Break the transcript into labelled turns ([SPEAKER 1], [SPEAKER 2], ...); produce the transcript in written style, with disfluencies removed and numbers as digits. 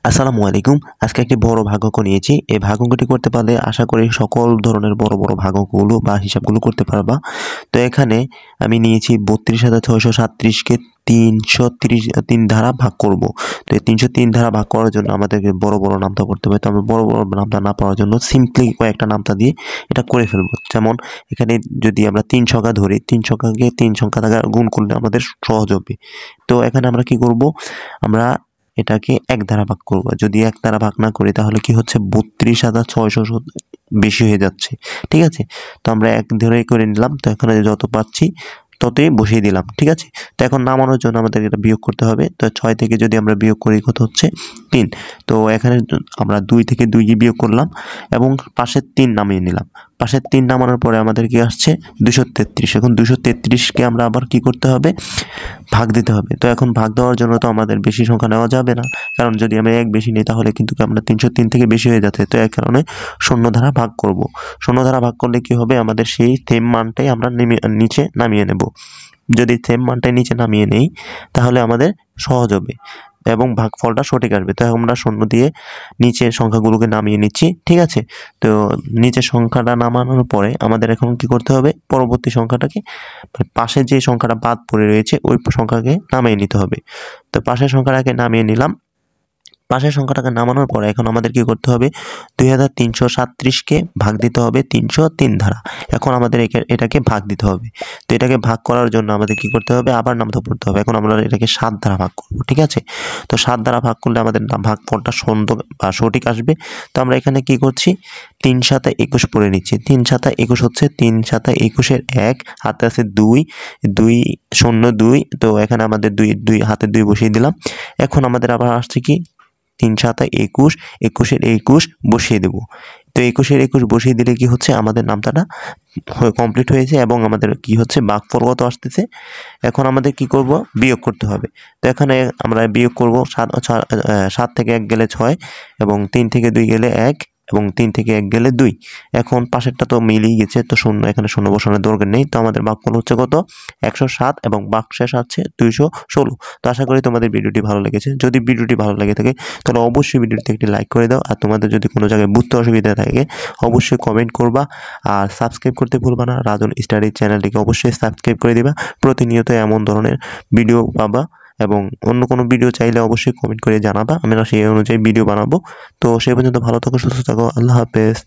[SPEAKER 1] আসসালামু আলাইকুম। আজকে একটি বড় ভাগক নিয়েছি। এই ভাগকটি করতে পারলে আশা করি সকল ধরনের বড় ভাগকগুলো বা হিসাবগুলো করতে পারবা। তো এখানে আমি নিয়েছি ৩২,৬৩৭ কে ৩৩ ধারা ভাগ করব। তো এই ৩০৩ ধারা ভাগ করার জন্য আমাদেরকে বড় নামতা করতে হবে। তো আমরা বড় নামতা না পাওয়ার জন্য সিম্পলি কয়েকটা নামতা দিয়ে এটা করে ফেলবো। যেমন এখানে যদি আমরা ৩ সংখ্যা ধরি, ৩ সংখ্যাকে ৩ সংখ্যা দ্বারা গুণ করলে আমাদের সহজ হবে। তো এখানে আমরা কি করব? আমরা এটাকে ১ দ্বারা ভাগ করব। যদি ১ দ্বারা ভাগ না করি তাহলে কি হচ্ছে ৩২,৬০০ বেশি হয়ে যাচ্ছে। ঠিক আছে? তো আমরা ১ ধরেই করে নিলাম। তো এখানে যত পাচ্ছি ততই বসিয়ে দিলাম। ঠিক আছে? তো এখন নামানোর জন্য আমাদের এটা বিয়োগ করতে হবে। তো ৬ থেকে যদি আমরা বিয়োগ করি কত হচ্ছে? ৩। তো এখানে আমরা ২ থেকে ২ বিয়োগ করলাম এবং পাশের ৩ নামিয়ে নিলাম। পাশের ৩ নামানোর পরে আমাদের কি আসছে? ২৩৩। এখন ২৩৩ কে আমরা আবার কি করতে হবে? ভাগ দিতে হবে। তো এখন ভাগ দেওয়ার জন্য তো আমাদের বেশি সংখ্যা নেওয়া যাবে না। কারণ যদি আমরা ১ বেশি নিই তাহলে কিন্তু আমরা ৩০৩ থেকে বেশি হয়ে যাচ্ছে। তো এই কারণে শূন্য দ্বারা ভাগ করব। শূন্য দ্বারা ভাগ করলে কি হবে? আমাদের সেই সেম মানটাই আমরা নিচে নামিয়ে নেব। যদি সেম মানটাই নিচে নামিয়ে নেই তাহলে আমাদের সহজ হবে এবং ভাগফলটা সঠিক আসবে। তো আমরা শূন্য দিয়ে নিচের সংখ্যাগুলোকে নামিয়ে নিচ্ছি। ঠিক আছে? তো নিচের সংখ্যাটা নামানোর পরে আমাদের এখন কি করতে হবে? পরবর্তী সংখ্যাটাকে পাশে যে সংখ্যাটা বাদ পড়ে রয়েছে ওই সংখ্যাকে নামিয়ে নিতে হবে। তো পাশের সংখ্যাটাকে নামিয়ে নিলাম। পাশের সংখ্যাটাকে নামানোর পরে এখন আমাদের কি করতে হবে? ২৩৩৭ কে ভাগ দিতে হবে ৩০৩ দ্বারা। এখন আমাদের এটাকে ভাগ দিতে হবে। তো এটাকে ভাগ করার জন্য আমাদের কি করতে হবে? আবার নামতা পড়তে হবে। এখন আমরা এটাকে ৭ দ্বারা ভাগ করব। ঠিক আছে? তো ৭ দ্বারা ভাগ করলে আমাদের ভাগফলটা সুন্দর বা সঠিক আসবে। তো আমরা এখানে কি করছি? ৩ ৭ ২১ পড়ে নিচ্ছি। ৩ ৭ ২১ হচ্ছে ৩ ৭ ২১ এর ১ হাতে আছে ২ ০ ২। তো এখানে আমাদের ২ হাতে ২ বসিয়ে দিলাম। এখন আমাদের আবার আসছে কি? ৩ ৭ ২১, ২১ এর ২১ বসিয়ে দেব। তো ২১ এর ২১ বসিয়ে দিলে কি হচ্ছে? আমাদের নামতাটা কমপ্লিট হয়েছে এবং আমাদের কি হচ্ছে? ভাগফল কত আসতেছে? এখন আমাদের কি করব? বিয়োগ করতে হবে। তো এখানে আমরা বিয়োগ করব ৭ থেকে ১ গেলে ৬ এবং ৩ থেকে ২ গেলে ১ এবং ৩ থেকে ১ গেলে ২। এখন পাশেরটা তো মিলেই গেছে। তো শূন্য এখানে শূন্য বসানোর দরকার নেই। তো আমাদের ভাগফল হচ্ছে কত? ১০৭ এবং ভাগশেষ আছে ২১৬। তো আশা করি তোমাদের ভিডিওটি ভালো লেগেছে। যদি ভিডিওটি ভালো লেগে থাকে তাহলে অবশ্যই ভিডিওতে একটি লাইক করে দাও। আর তোমাদের যদি কোনো জায়গায় বুঝতে অসুবিধা থাকে অবশ্যই কমেন্ট করবা। আর সাবস্ক্রাইব করতে ভুলবা না। রাজন স্টাডি চ্যানেলটিকে অবশ্যই সাবস্ক্রাইব করে দিবা। প্রতিনিয়ত এমন ধরনের ভিডিও পাবা এবং অন্য কোনো ভিডিও চাইলে অবশ্যই কমেন্ট করে জানাবা। আমরা সেই অনুযায়ী ভিডিও বানাবো। তো সেই পর্যন্ত ভালো থাকো, সুস্থ থাকো। আল্লাহ হাফেজ।